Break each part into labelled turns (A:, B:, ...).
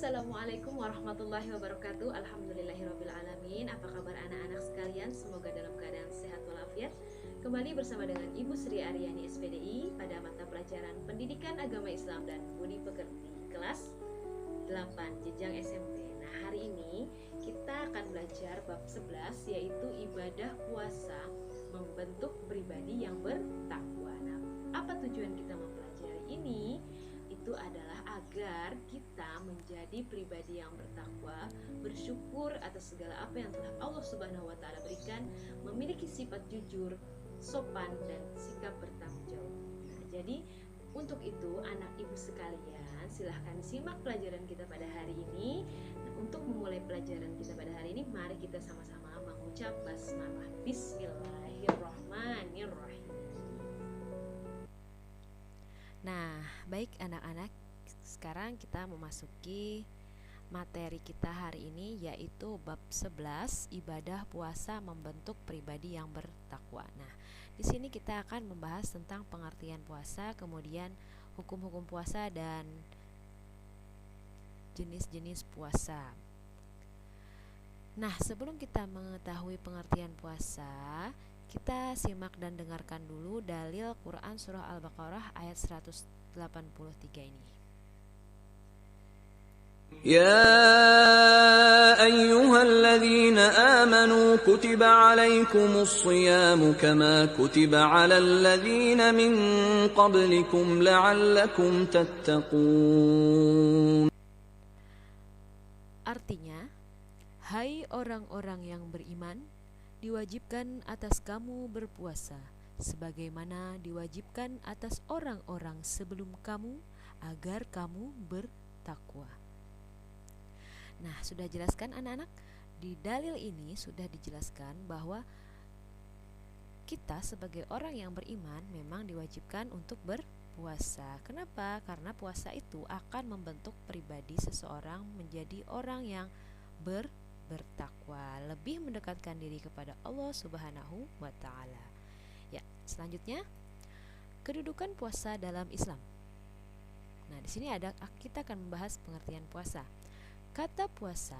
A: Assalamualaikum warahmatullahi wabarakatuh. Alhamdulillahirrabbilalamin. Apa kabar anak-anak sekalian? Semoga dalam keadaan sehat walafiat. Kembali bersama dengan Ibu Sri Aryani SPDI pada mata pelajaran Pendidikan Agama Islam dan Budi Pekerti kelas 8 jenjang SMP. Nah, hari ini kita akan belajar bab 11, yaitu ibadah puasa membentuk pribadi yang bertakwa. Nah, apa tujuan kita mempelajari ini? Itu adalah agar kita menjadi pribadi yang bertakwa, bersyukur atas segala apa yang telah Allah Subhanahu wa taala berikan, memiliki sifat jujur, sopan dan sikap bertanggung jawab. Nah, jadi untuk itu anak ibu sekalian, silahkan simak pelajaran kita pada hari ini. Nah, untuk memulai pelajaran kita pada hari ini, mari kita sama-sama mengucap basmalah. Bismillahirrahmanirrahim.
B: Nah, baik anak-anak, sekarang kita memasuki materi kita hari ini, yaitu bab 11, ibadah puasa membentuk pribadi yang bertakwa. Nah, di sini kita akan membahas tentang pengertian puasa, kemudian hukum-hukum puasa dan jenis-jenis puasa. Nah, sebelum kita mengetahui pengertian puasa, kita simak dan dengarkan dulu dalil Quran Surah Al-Baqarah ayat 183 ini.
C: يا أيها الذين آمنوا كتب عليكم الصيام كما كتب على الذين من قبلكم لعلكم تتقون.
B: Artinya, hai orang-orang yang beriman, diwajibkan atas kamu berpuasa, sebagaimana diwajibkan atas orang-orang sebelum kamu, agar kamu bertakwa. Nah, sudah jelaskan anak-anak? Di dalil ini sudah dijelaskan bahwa kita sebagai orang yang beriman memang diwajibkan untuk berpuasa. Kenapa? Karena puasa itu akan membentuk pribadi seseorang menjadi orang yang bertakwa, lebih mendekatkan diri kepada Allah Subhanahu wa taala. Ya, selanjutnya kedudukan puasa dalam Islam. Nah, di sini kita akan membahas pengertian puasa. Kata puasa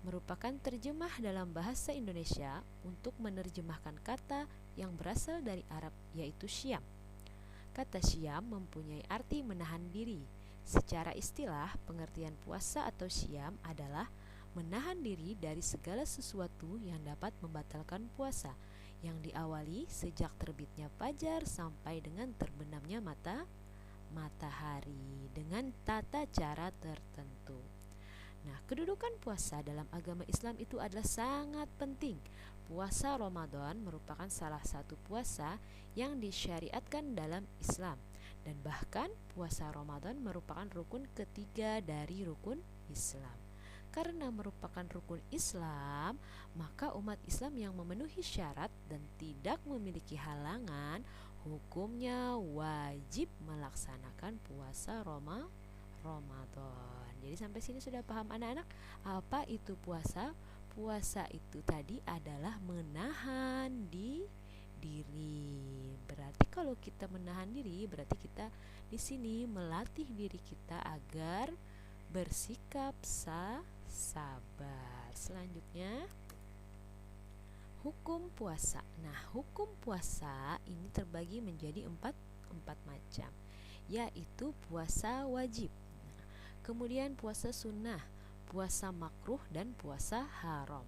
B: merupakan terjemah dalam bahasa Indonesia untuk menerjemahkan kata yang berasal dari Arab, yaitu syam. Kata syam mempunyai arti menahan diri. Secara istilah, pengertian puasa atau syam adalah menahan diri dari segala sesuatu yang dapat membatalkan puasa, yang diawali sejak terbitnya fajar sampai dengan terbenamnya matahari dengan tata cara tertentu. Nah, kedudukan puasa dalam agama Islam itu adalah sangat penting. Puasa Ramadan merupakan salah satu puasa yang disyariatkan dalam Islam, dan bahkan puasa Ramadan merupakan rukun ketiga dari rukun Islam. Karena merupakan rukun Islam, maka umat Islam yang memenuhi syarat dan tidak memiliki halangan, hukumnya wajib melaksanakan puasa Ramadan. Jadi sampai sini sudah paham anak-anak apa itu puasa? Puasa itu tadi adalah menahan diri. Berarti kalau kita menahan diri, berarti kita di sini melatih diri kita agar bersikap sabar. Selanjutnya, hukum puasa. Nah, hukum puasa ini terbagi menjadi empat macam, yaitu puasa wajib, kemudian puasa sunnah, puasa makruh, dan puasa haram.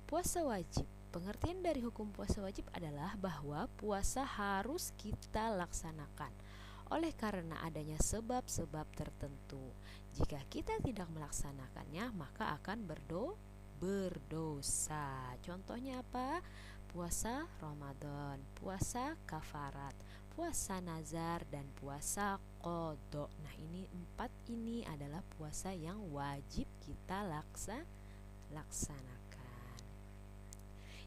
B: Puasa wajib, pengertian dari hukum puasa wajib adalah bahwa puasa harus kita laksanakan oleh karena adanya sebab-sebab tertentu. Jika kita tidak melaksanakannya, maka akan berdosa. Contohnya apa? Puasa Ramadan, puasa kafarat, puasa nazar, dan puasa qadha. Nah, ini empat ini adalah puasa yang wajib kita laksanakan.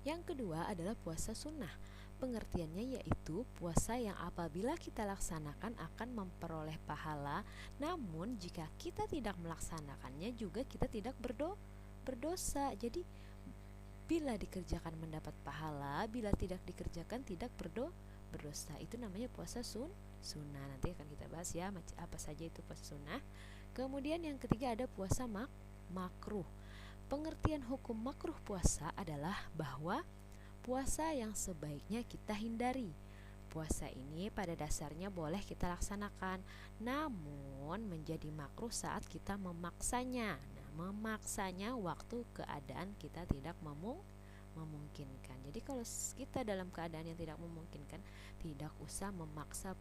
B: Yang kedua adalah puasa sunnah. Pengertiannya yaitu puasa yang apabila kita laksanakan akan memperoleh pahala, namun jika kita tidak melaksanakannya juga kita tidak berdosa. Jadi bila dikerjakan mendapat pahala, bila tidak dikerjakan tidak berdosa. Itu namanya puasa sunnah. Nanti akan kita bahas ya apa saja itu puasa sunnah. Kemudian yang ketiga ada puasa makruh. Pengertian hukum makruh puasa adalah bahwa puasa yang sebaiknya kita hindari. Puasa ini pada dasarnya boleh kita laksanakan, namun menjadi makruh saat kita memaksanya. Nah, memaksanya waktu keadaan kita tidak memungkinkan. Jadi kalau kita dalam keadaan yang tidak memungkinkan, tidak usah memaksa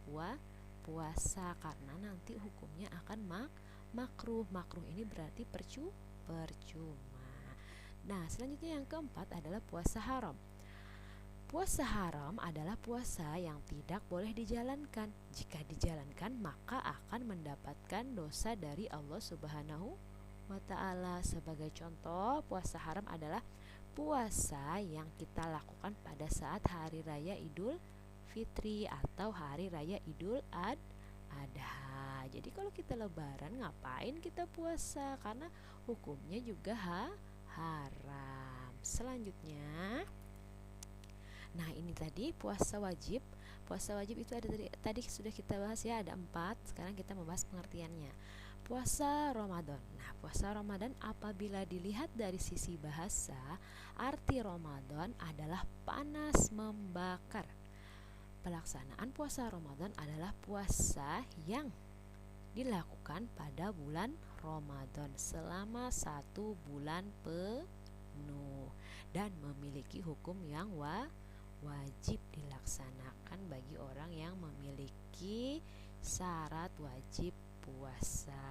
B: puasa karena nanti hukumnya akan makruh. Makruh ini berarti percuma. Nah, selanjutnya yang keempat adalah puasa haram. Puasa haram adalah puasa yang tidak boleh dijalankan. Jika dijalankan, maka akan mendapatkan dosa dari Allah Subhanahu wa ta'ala. Sebagai contoh, puasa haram adalah puasa yang kita lakukan pada saat hari raya Idul Fitri atau hari raya Idul Adha. Jadi kalau kita lebaran, ngapain kita puasa? Karena hukumnya juga haram. Selanjutnya, nah ini tadi puasa wajib. Puasa wajib itu ada tadi sudah kita bahas ya, ada 4. Sekarang kita membahas pengertiannya. Puasa Ramadan. Nah, puasa Ramadan apabila dilihat dari sisi bahasa, arti Ramadan adalah panas membakar. Pelaksanaan puasa Ramadan adalah puasa yang dilakukan pada bulan Ramadan selama 1 bulan penuh dan memiliki hukum yang wajib dilaksanakan bagi orang yang memiliki syarat wajib puasa.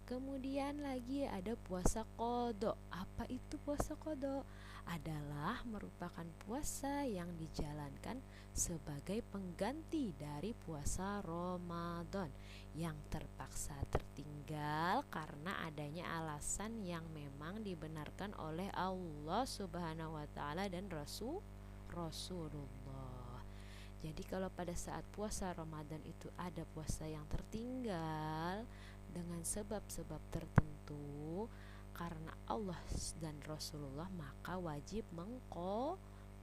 B: Kemudian lagi ada puasa qadha. Apa itu puasa qadha? Adalah merupakan puasa yang dijalankan sebagai pengganti dari puasa Ramadan yang terpaksa tertinggal karena adanya alasan yang memang dibenarkan oleh Allah Subhanahu wa ta'ala dan Rasulullah. Jadi kalau pada saat puasa Ramadan itu ada puasa yang tertinggal dengan sebab-sebab tertentu karena Allah dan Rasulullah, maka wajib mengqadha.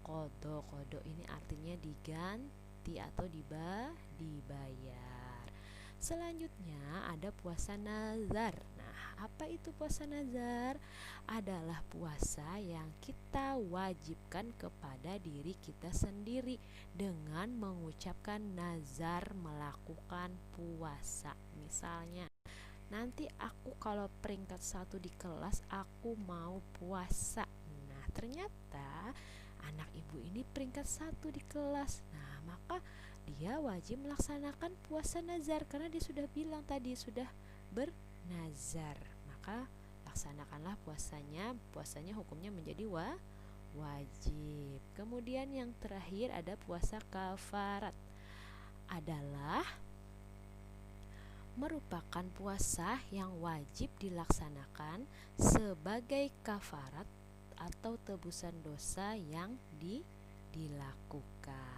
B: Qadha ini artinya diganti atau dibayar. Selanjutnya ada puasa nazar. Nah, apa itu puasa nazar? Adalah puasa yang kita wajibkan kepada diri kita sendiri dengan mengucapkan nazar melakukan puasa. Misalnya, nanti aku kalau peringkat 1 di kelas aku mau puasa. Nah, ternyata anak ibu ini peringkat 1 di kelas. Nah, maka dia wajib melaksanakan puasa nazar karena dia sudah bilang tadi sudah bernazar. Maka laksanakanlah puasanya. Puasanya hukumnya menjadi wajib. Kemudian yang terakhir ada puasa kafarat. Adalah merupakan puasa yang wajib dilaksanakan sebagai kafarat atau tebusan dosa yang dilakukan.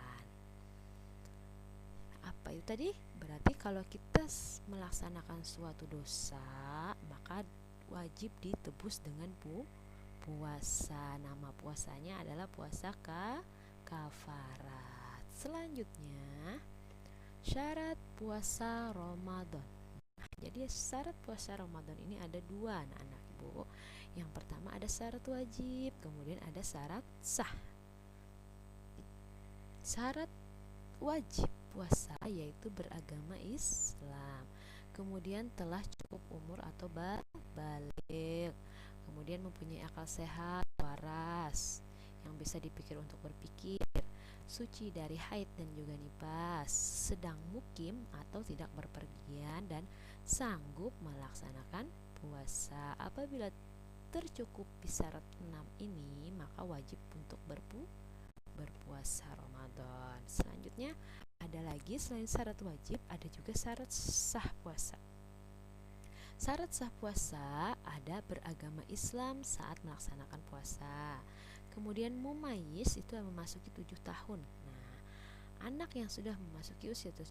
B: Apa itu tadi? Berarti kalau kita melaksanakan suatu dosa, maka wajib ditebus dengan puasa. Nama puasanya adalah puasa kafarat. Selanjutnya, syarat puasa Ramadan. Nah, jadi syarat puasa Ramadan ini ada 2, anak-anak ibu. Yang pertama ada syarat wajib, kemudian ada syarat sah. Syarat wajib puasa yaitu beragama Islam, kemudian telah cukup umur atau baligh, kemudian mempunyai akal sehat, waras, yang bisa dipikir untuk berpikir, suci dari haid dan juga nifas, sedang mukim atau tidak berpergian, dan sanggup melaksanakan puasa. Apabila tercukupi syarat 6 ini, maka wajib untuk berpuasa Ramadan. Selanjutnya ada lagi, selain syarat wajib ada juga syarat sah puasa. Syarat sah puasa ada beragama Islam saat melaksanakan puasa. Kemudian mumayyiz itu yang memasuki 7 tahun. Nah, anak yang sudah memasuki usia 7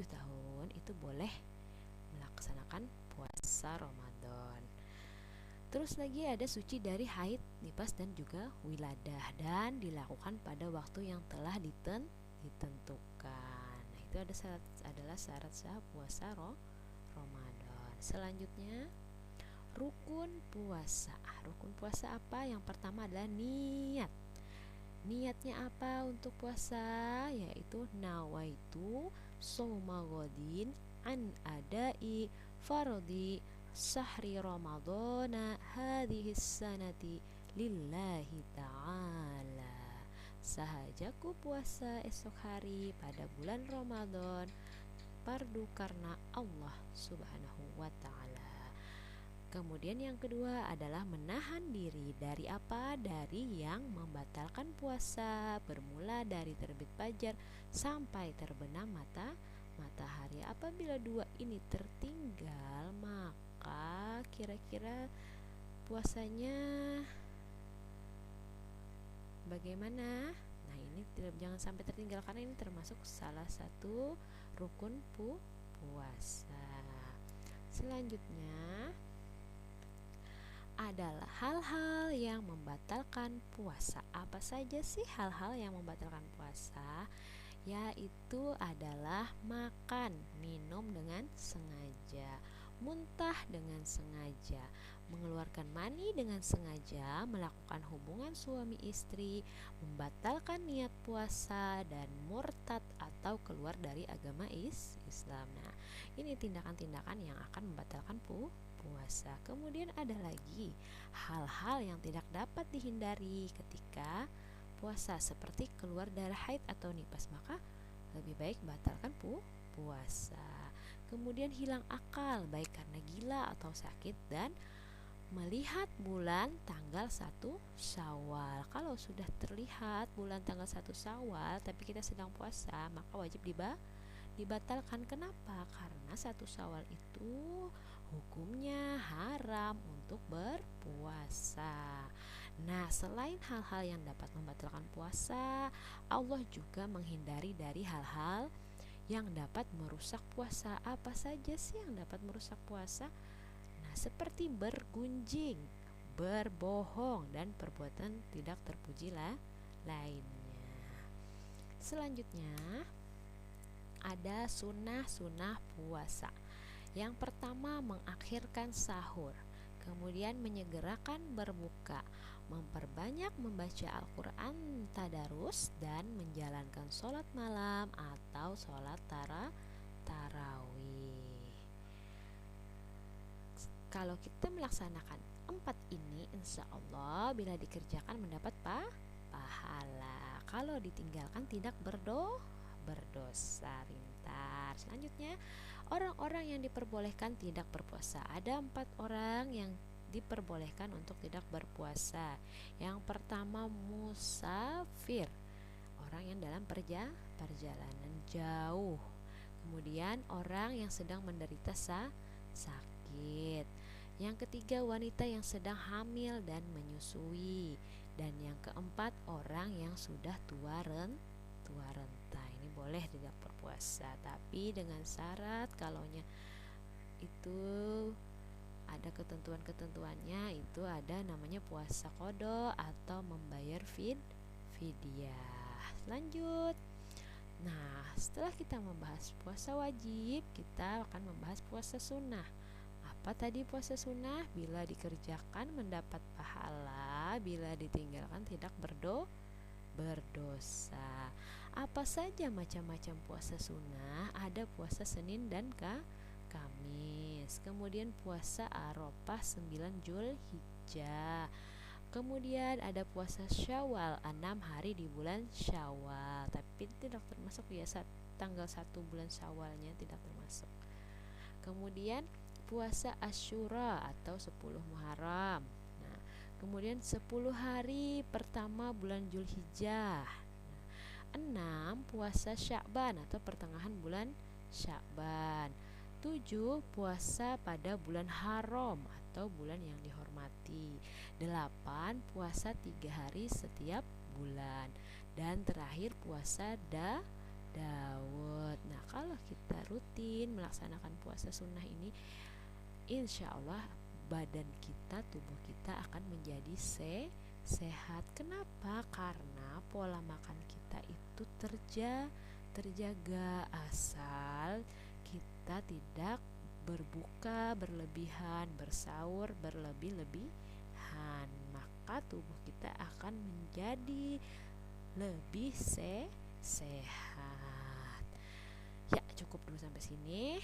B: tahun itu boleh melaksanakan puasa Ramadan. Terus lagi ada suci dari haid, nifas dan juga wiladah, dan dilakukan pada waktu yang telah ditentukan. Nah, itu adalah syarat sah puasa Ramadan. Selanjutnya, rukun puasa. Rukun puasa apa? Yang pertama adalah niat. Niatnya apa untuk puasa? Yaitu nawaitu shauma ghadin an adai fardi syahri ramadhana hadhihi sanati lillahi ta'ala. Sahajaku puasa esok hari pada bulan Ramadan fardu karena Allah Subhanahu wa ta'ala. Kemudian yang kedua adalah menahan diri dari apa? Dari yang membatalkan puasa, bermula dari terbit fajar sampai terbenam matahari. Apabila dua ini tertinggal, maka kira-kira puasanya bagaimana? Nah, ini jangan sampai tertinggal karena ini termasuk salah satu rukun puasa. Selanjutnya adalah hal-hal yang membatalkan puasa. Apa saja sih hal-hal yang membatalkan puasa? Yaitu adalah makan, minum dengan sengaja, muntah dengan sengaja, mengeluarkan mani dengan sengaja, melakukan hubungan suami istri, membatalkan niat puasa, dan murtad atau keluar dari agama Islam. Nah, ini tindakan-tindakan yang akan membatalkan puasa. Kemudian ada lagi hal-hal yang tidak dapat dihindari ketika puasa, seperti keluar darah haid atau nifas, maka lebih baik batalkan puasa. Kemudian hilang akal, baik karena gila atau sakit, dan melihat bulan tanggal 1 Syawal. Kalau sudah terlihat bulan tanggal 1 Syawal tapi kita sedang puasa, maka wajib dibatalkan. Kenapa? Karena 1 Syawal itu hukumnya haram untuk berpuasa. Nah, selain hal-hal yang dapat membatalkan puasa, Allah juga menghindari dari hal-hal yang dapat merusak puasa. Apa saja sih yang dapat merusak puasa? Nah, seperti bergunjing, berbohong, dan perbuatan tidak terpuji lainnya. Selanjutnya ada sunnah-sunnah puasa. Yang pertama, mengakhirkan sahur, kemudian menyegerakan berbuka, memperbanyak membaca Al-Quran tadarus, dan menjalankan sholat malam atau sholat tarawih. Kalau kita melaksanakan 4 ini, insya Allah bila dikerjakan mendapat pahala. Kalau ditinggalkan tidak berdosa rintar. Selanjutnya, orang-orang yang diperbolehkan tidak berpuasa. Ada 4 orang yang diperbolehkan untuk tidak berpuasa. Yang pertama, musafir, orang yang dalam perjalanan jauh. Kemudian orang yang sedang menderita sakit. Yang ketiga, wanita yang sedang hamil dan menyusui. Dan yang keempat, orang yang sudah tua renta. Ini boleh tidak berpuasa, tapi dengan syarat kalaunya itu ada ketentuan-ketentuannya, itu ada namanya puasa qada atau membayar fidyah. Lanjut. Nah, setelah kita membahas puasa wajib, kita akan membahas puasa sunnah. Apa tadi puasa sunnah? Bila dikerjakan mendapat pahala, bila ditinggalkan tidak berdosa. Apa saja macam-macam puasa sunnah? Ada puasa Senin dan Kamis. Kemudian puasa Arafah 9 Zulhijjah. Kemudian ada puasa Syawal 6 hari di bulan Syawal, tapi tidak termasuk biasa tanggal 1 bulan Syawalnya tidak termasuk. Kemudian puasa Asyura atau 10 Muharram. Nah, kemudian 10 hari pertama bulan Zulhijjah. 6 puasa Sya'ban atau pertengahan bulan Sya'ban. 7 puasa pada bulan Haram atau bulan yang dihormati. 8 puasa 3 hari setiap bulan. Dan terakhir puasa Daud. Nah, kalau kita rutin melaksanakan puasa sunnah ini, insya Allah badan kita, tubuh kita akan menjadi sehat. Kenapa? Karena pola makan kita itu terjaga, asal kita tidak berbuka berlebihan, bersaur berlebih-lebihan, maka tubuh kita akan menjadi lebih sehat. Ya, cukup dulu sampai sini.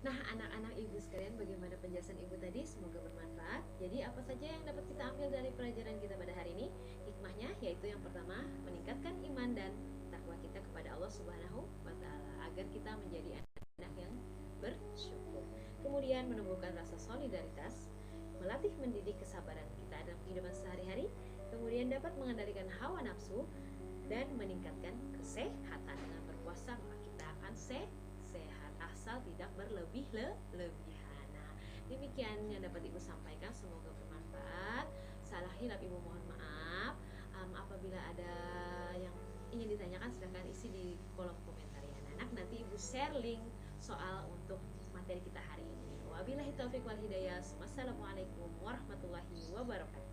A: Nah, anak-anak ibu sekalian, bagaimana penjelasan ibu tadi? Semoga bermanfaat. Jadi apa saja yang dapat kita ambil dari pelajaran kita pada hari ini? Hikmahnya yaitu yang pertama, meningkatkan iman dan takwa kita kepada Allah Subhanahu wa Ta'ala agar kita menjadi anak yang bersyukur. Kemudian menumbuhkan rasa solidaritas, melatih mendidik kesabaran kita dalam kehidupan sehari-hari. Kemudian dapat mengendalikan hawa nafsu dan meningkatkan kesehatan. Dengan berpuasa maka kita akan sehat asal tidak berlebih-lebihan. Nah, demikian yang dapat ibu sampaikan, semoga bermanfaat. Salah hilap ibu mohon maaf. Apabila ada yang ingin ditanyakan silahkan isi di kolom komentar ya anak. Nanti ibu share link soal untuk materi kita hari ini. Wabillahi taufiq wal hidayah. Wassalamualaikum warahmatullahi wabarakatuh.